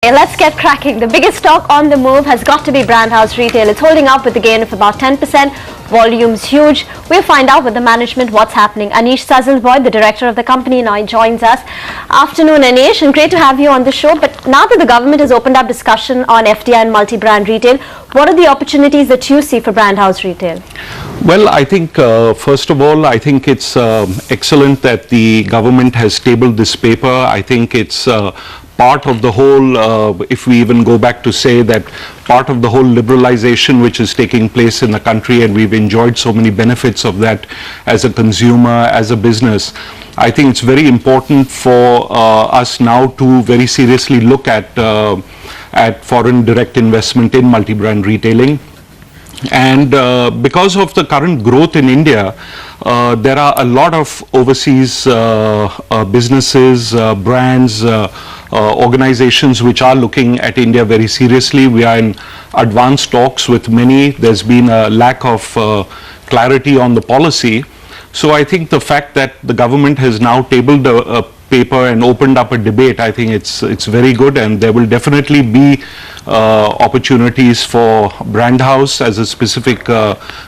Okay, let's get cracking. The biggest stock on the move has got to be Brand House Retail. It's holding up with a gain of about 10%. Volume's huge. We'll find out with the management what's happening. Anish Sazalboy, the director of the company, now joins us. Afternoon, Anish, and great to have you on the show. But now that the government has opened up discussion on FDI and multi-brand retail, what are the opportunities that you see for Brand House Retail? Well, I think, first of all, I think it's excellent that the government has tabled this paper. I think it's part of the whole, if we even go back to say that part of the whole liberalization which is taking place in the country, and we've enjoyed so many benefits of that as a consumer, as a business. I think it's very important for us now to very seriously look at foreign direct investment in multi-brand retailing. And because of the current growth in India, there are a lot of overseas businesses, brands, organizations which are looking at India very seriously. We are in advanced talks with many. There's been a lack of clarity on the policy. So I think the fact that the government has now tabled a paper and opened up a debate, I think it's very good, and there will definitely be opportunities for Brand House as a specific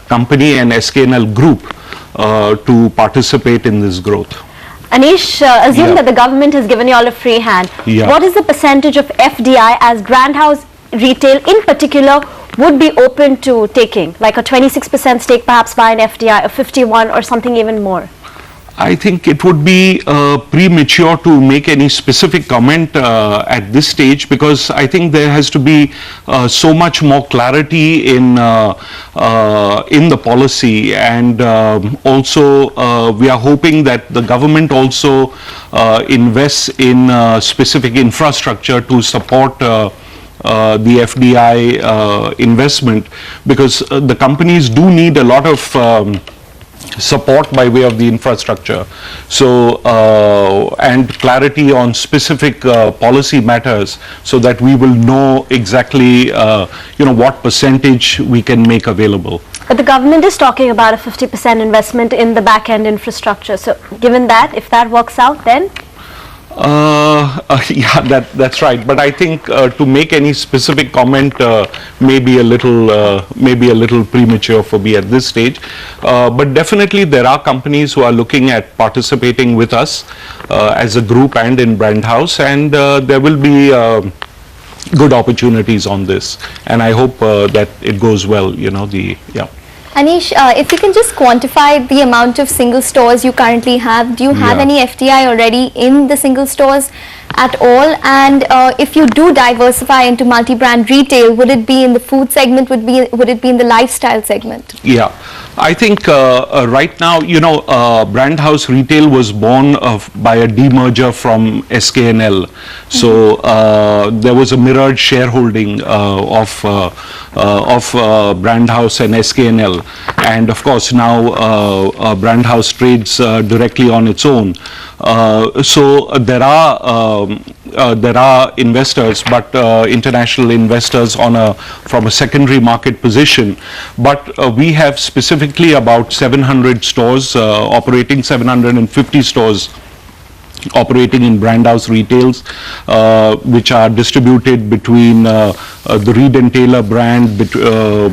company and SKNL Group to participate in this growth. Anish, assume that the government has given you all a free hand. What is the percentage of FDI as Brand House Retail in particular would be open to taking? Like a 26% stake perhaps by an FDI, a 51 or something even more? I think it would be premature to make any specific comment at this stage, because I think there has to be so much more clarity in the policy, and also we are hoping that the government also invests in specific infrastructure to support the FDI investment, because the companies do need a lot of support by way of the infrastructure. So and clarity on specific policy matters, so that we will know exactly what percentage we can make available. But the government is talking about a 50% investment in the back-end infrastructure. So given that, if that works out, then? Yeah, that's right. But I think to make any specific comment may be a little premature for me at this stage. But definitely there are companies who are looking at participating with us as a group and in Brand House, and there will be good opportunities on this. And I hope that it goes well. Anish, if you can just quantify the amount of single stores you currently have. Do you have any FDI already in the single stores at all? And if you do diversify into multi-brand retail, would it be in the food segment, would it be in the lifestyle segment? Yeah, I think right now, Brand House Retail was born by a demerger from SKNL. So there was a mirrored shareholding of Brand House and SKNL, and of course now Brand House trades directly on its own. So there are investors, but international investors from a secondary market position. But we have specifically about 700 stores operating, 750 stores operating in Brand House Retails, which are distributed between the Reed & Taylor brand,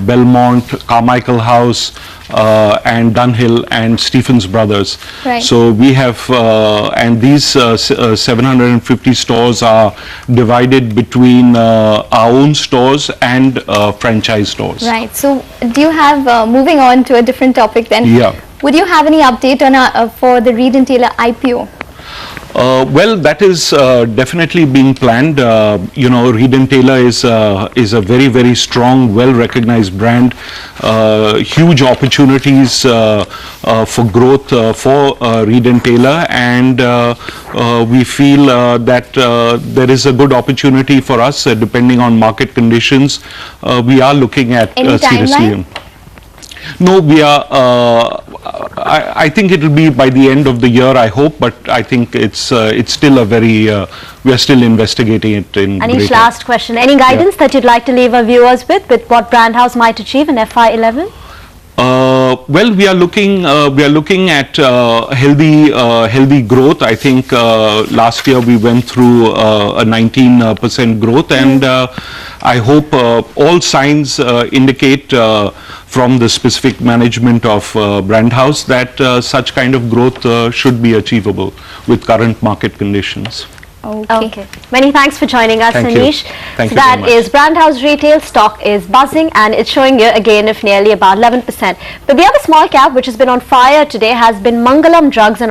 Belmont, Carmichael House, and Dunhill and Stephens Brothers. Right. So we have, and these 750 stores are divided between our own stores and franchise stores. Right. So do you have, moving on to a different topic then, would you have any update on for the Reed & Taylor IPO? Well, that is definitely being planned. Reed & Taylor is a very, very strong, well-recognized brand. Huge opportunities for growth for Reed & Taylor, and we feel that there is a good opportunity for us, depending on market conditions. We are looking at seriously. No, we are. I think it will be by the end of the year, I hope, but I think it's still a very. We are still investigating it in. Anish, last question. Any guidance that you'd like to leave our viewers with what Brand House might achieve in FY11? Well, we are looking at healthy growth. I think last year we went through a 19% growth, and I hope all signs indicate from the specific management of Brand House that such kind of growth should be achievable with current market conditions. Okay. Many thanks for joining us, Thank you. Anish. Thank So you very that much. is Brand House Retail. Stock is buzzing and it's showing you a gain of nearly about 11%. But the other small cap which has been on fire today has been Mangalam Drugs and